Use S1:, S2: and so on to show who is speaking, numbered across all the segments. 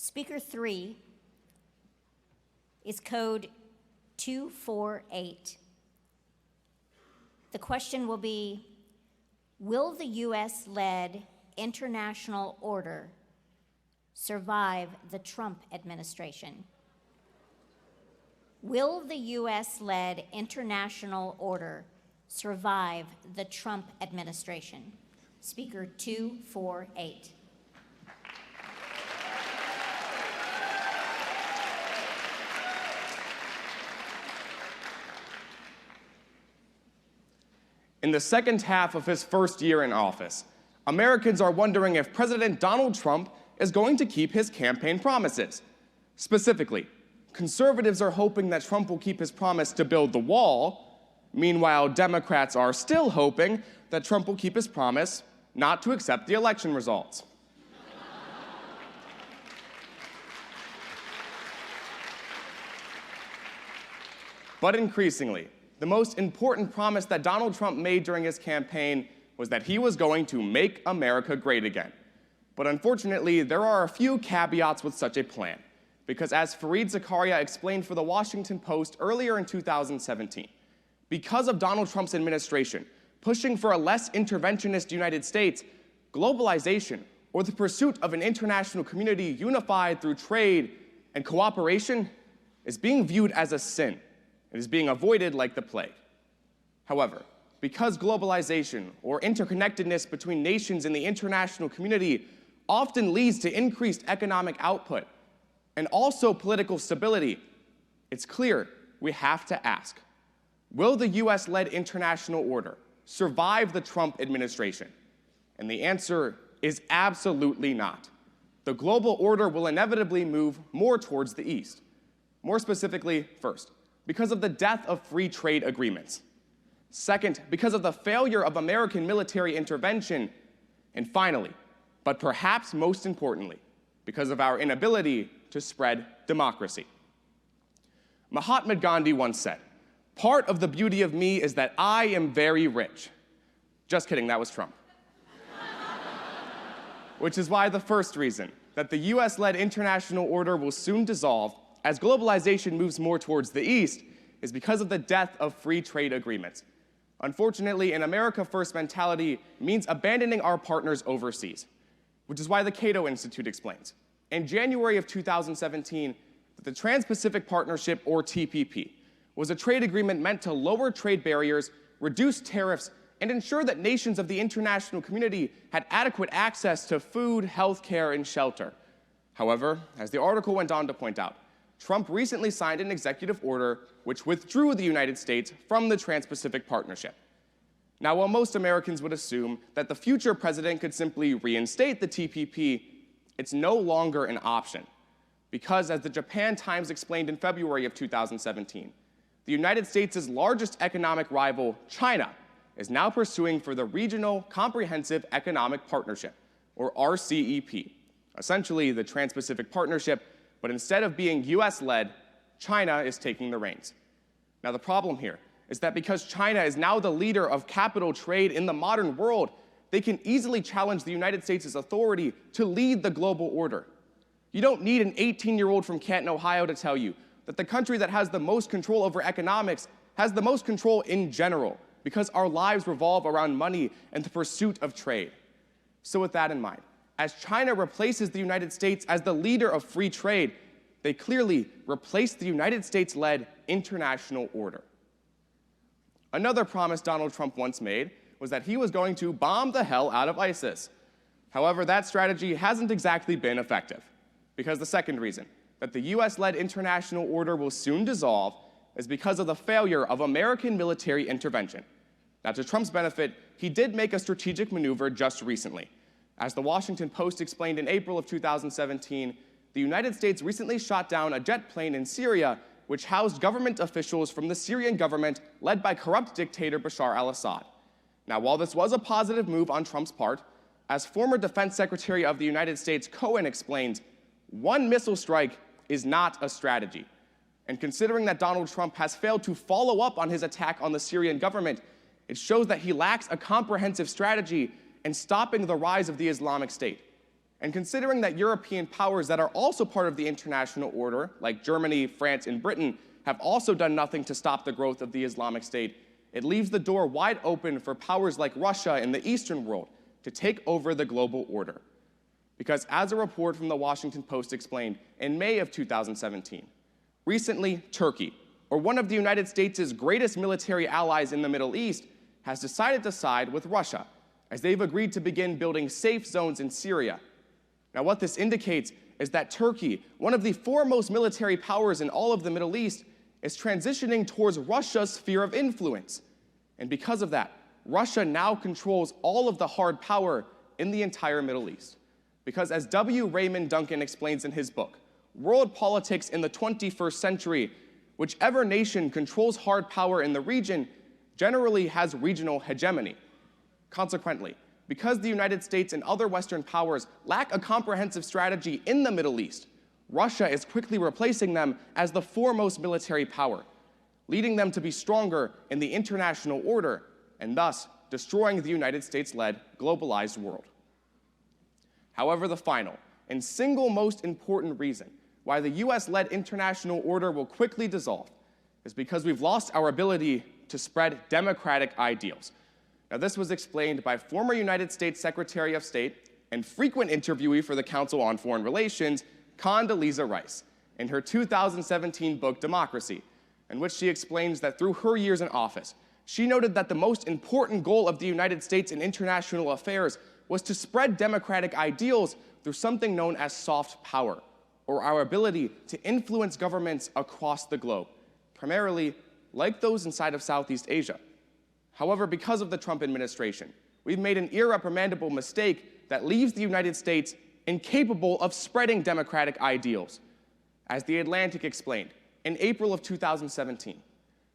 S1: Speaker 3 is code 248. The question will be, will the US-led international order survive the Trump administration? Will the US-led international order survive the Trump administration? Speaker 248.
S2: In the second half of his first year in office, Americans are wondering if President Donald Trump is going to keep his campaign promises. Specifically, conservatives are hoping that Trump will keep his promise to build the wall. Meanwhile, Democrats are still hoping that Trump will keep his promise not to accept the election results. But increasingly, the most important promise that Donald Trump made during his campaign was that he was going to make America great again. But unfortunately, there are a few caveats with such a plan, because as Fareed Zakaria explained for the Washington Post earlier in 2017, because of Donald Trump's administration pushing for a less interventionist United States, globalization, or the pursuit of an international community unified through trade and cooperation, is being viewed as a sin. It is being avoided like the plague. However, because globalization or interconnectedness between nations in the international community often leads to increased economic output and also political stability, it's clear we have to ask, will the US-led international order survive the Trump administration? And the answer is absolutely not. The global order will inevitably move more towards the East. More specifically, first, because of the death of free trade agreements. Second, because of the failure of American military intervention. And finally, but perhaps most importantly, because of our inability to spread democracy. Mahatma Gandhi once said, "Part of the beauty of me is that I am very rich." Just kidding, that was Trump. Which is why the first reason that the US-led international order will soon dissolve as globalization moves more towards the East is because of the death of free trade agreements. Unfortunately, an America First mentality means abandoning our partners overseas, which is why the Cato Institute explains, in January of 2017, that the Trans-Pacific Partnership, or TPP, was a trade agreement meant to lower trade barriers, reduce tariffs, and ensure that nations of the international community had adequate access to food, health care, and shelter. However, as the article went on to point out, Trump recently signed an executive order which withdrew the United States from the Trans-Pacific Partnership. Now, while most Americans would assume that the future president could simply reinstate the TPP, it's no longer an option. Because, as the Japan Times explained in February of 2017, the United States' largest economic rival, China, is now pursuing for the Regional Comprehensive Economic Partnership, or RCEP, essentially the Trans-Pacific Partnership, but instead of being US-led, China is taking the reins. Now, the problem here is that because China is now the leader of capital trade in the modern world, they can easily challenge the United States' authority to lead the global order. You don't need an 18-year-old from Canton, Ohio to tell you that the country that has the most control over economics has the most control in general, because our lives revolve around money and the pursuit of trade. So with that in mind, as China replaces the United States as the leader of free trade, they clearly replace the United States-led international order. Another promise Donald Trump once made was that he was going to bomb the hell out of ISIS. However, that strategy hasn't exactly been effective, because the second reason that the US-led international order will soon dissolve is because of the failure of American military intervention. Now, to Trump's benefit, he did make a strategic maneuver just recently. As the Washington Post explained in April of 2017, the United States recently shot down a jet plane in Syria which housed government officials from the Syrian government led by corrupt dictator Bashar al-Assad. Now, while this was a positive move on Trump's part, as former Defense Secretary of the United States Cohen explains, one missile strike is not a strategy. And considering that Donald Trump has failed to follow up on his attack on the Syrian government, it shows that he lacks a comprehensive strategy in stopping the rise of the Islamic State. And considering that European powers that are also part of the international order, like Germany, France, and Britain, have also done nothing to stop the growth of the Islamic State, it leaves the door wide open for powers like Russia in the Eastern world to take over the global order. Because as a report from the Washington Post explained in May of 2017, recently Turkey, or one of the United States' greatest military allies in the Middle East, has decided to side with Russia, as they've agreed to begin building safe zones in Syria. Now, what this indicates is that Turkey, one of the foremost military powers in all of the Middle East, is transitioning towards Russia's sphere of influence. And because of that, Russia now controls all of the hard power in the entire Middle East. Because as W. Raymond Duncan explains in his book, World Politics in the 21st Century, whichever nation controls hard power in the region generally has regional hegemony. Consequently, because the United States and other Western powers lack a comprehensive strategy in the Middle East, Russia is quickly replacing them as the foremost military power, leading them to be stronger in the international order and thus destroying the United States-led globalized world. However, the final and single most important reason why the US-led international order will quickly dissolve is because we've lost our ability to spread democratic ideals. Now, this was explained by former United States Secretary of State and frequent interviewee for the Council on Foreign Relations, Condoleezza Rice, in her 2017 book, Democracy, in which she explains that through her years in office, she noted that the most important goal of the United States in international affairs was to spread democratic ideals through something known as soft power, or our ability to influence governments across the globe, primarily like those inside of Southeast Asia. However, because of the Trump administration, we've made an irrepressible mistake that leaves the United States incapable of spreading democratic ideals. As The Atlantic explained in April of 2017,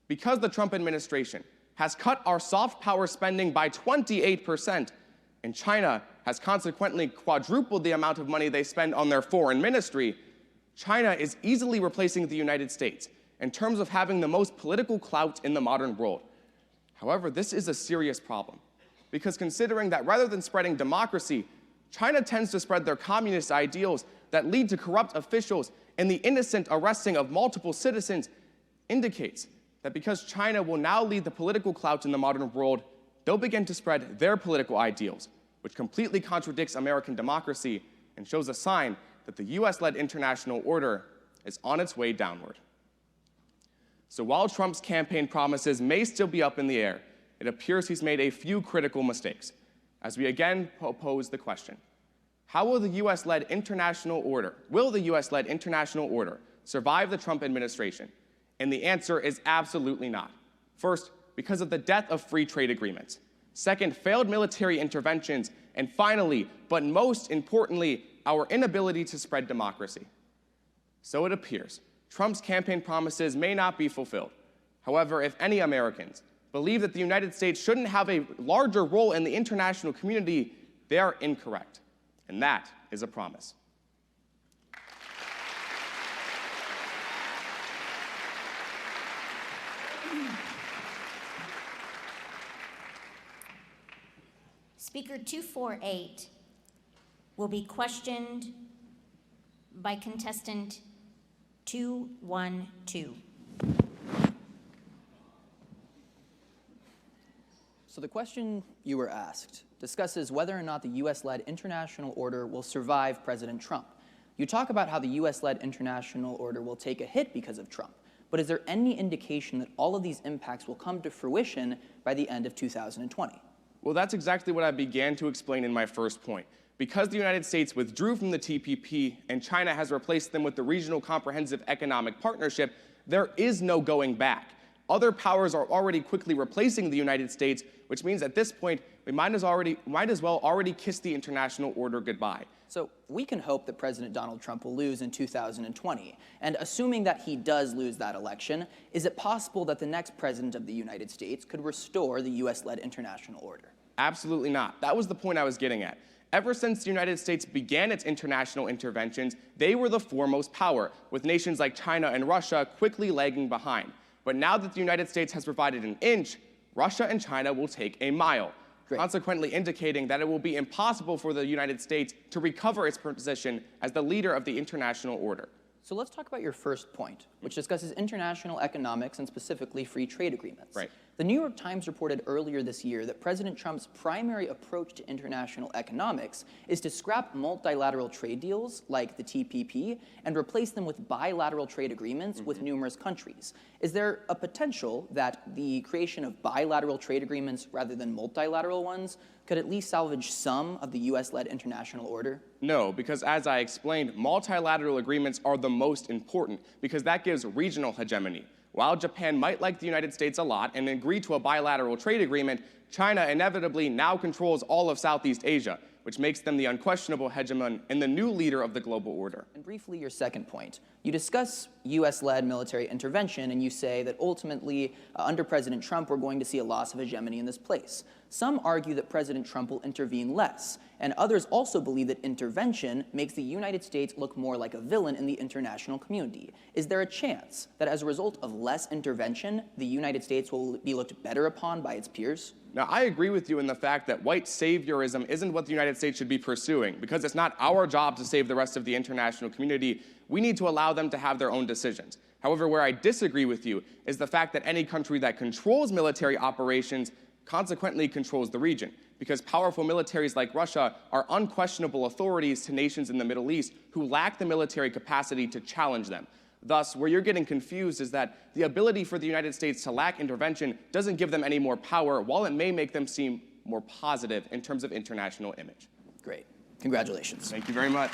S2: because the Trump administration has cut our soft power spending by 28%, and China has consequently quadrupled the amount of money they spend on their foreign ministry, China is easily replacing the United States in terms of having the most political clout in the modern world. However, this is a serious problem, because considering that rather than spreading democracy, China tends to spread their communist ideals that lead to corrupt officials and the innocent arresting of multiple citizens, indicates that because China will now lead the political clout in the modern world, they'll begin to spread their political ideals, which completely contradicts American democracy and shows a sign that the US-led international order is on its way downward. So while Trump's campaign promises may still be up in the air, it appears he's made a few critical mistakes, as we again pose the question: how will the US-led international order, survive the Trump administration? And the answer is absolutely not. First, because of the death of free trade agreements. Second, failed military interventions. And finally, but most importantly, our inability to spread democracy. So it appears Trump's campaign promises may not be fulfilled. However, if any Americans believe that the United States shouldn't have a larger role in the international community, they are incorrect. And that is a promise.
S1: Speaker 248 will be questioned by contestant 212.
S3: So the question you were asked discusses whether or not the U.S.-led international order will survive President Trump. You talk about how the U.S.-led international order will take a hit because of Trump, but is there any indication that all of these impacts will come to fruition by the end of 2020?
S2: Well, that's exactly what I began to explain in my first point. Because the United States withdrew from the TPP and China has replaced them with the Regional Comprehensive Economic Partnership, there is no going back. Other powers are already quickly replacing the United States, which means at this point, we might as well already kiss the international order goodbye.
S3: So we can hope that President Donald Trump will lose in 2020. And assuming that he does lose that election, is it possible that the next president of the United States could restore the U.S.-led international order?
S2: Absolutely not. That was the point I was getting at. Ever since the United States began its international interventions, they were the foremost power, with nations like China and Russia quickly lagging behind. But now that the United States has provided an inch, Russia and China will take a mile, consequently indicating that it will be impossible for the United States to recover its position as the leader of the international order.
S3: So let's talk about your first point, which discusses international economics and specifically free trade agreements.
S2: Right.
S3: The New York Times reported earlier this year that President Trump's primary approach to international economics is to scrap multilateral trade deals like the TPP and replace them with bilateral trade agreements with numerous countries. Is there a potential that the creation of bilateral trade agreements rather than multilateral ones could at least salvage some of the US-led international order?
S2: No, because as I explained, multilateral agreements are the most important because that gives regional hegemony. While Japan might like the United States a lot and agree to a bilateral trade agreement, China inevitably now controls all of Southeast Asia, which makes them the unquestionable hegemon and the new leader of the global order.
S3: And briefly, your second point. You discuss US-led military intervention, and you say that ultimately, under President Trump, we're going to see a loss of hegemony in this place. Some argue that President Trump will intervene less, and others also believe that intervention makes the United States look more like a villain in the international community. Is there a chance that as a result of less intervention, the United States will be looked better upon by its peers?
S2: Now, I agree with you in the fact that white saviorism isn't what the United States should be pursuing, because it's not our job to save the rest of the international community. We need to allow them to have their own decisions. However, where I disagree with you is the fact that any country that controls military operations consequently controls the region, because powerful militaries like Russia are unquestionable authorities to nations in the Middle East who lack the military capacity to challenge them. Thus, where you're getting confused is that the ability for the United States to lack intervention doesn't give them any more power, while it may make them seem more positive in terms of international image.
S3: Great. Congratulations.
S2: Thank you very much.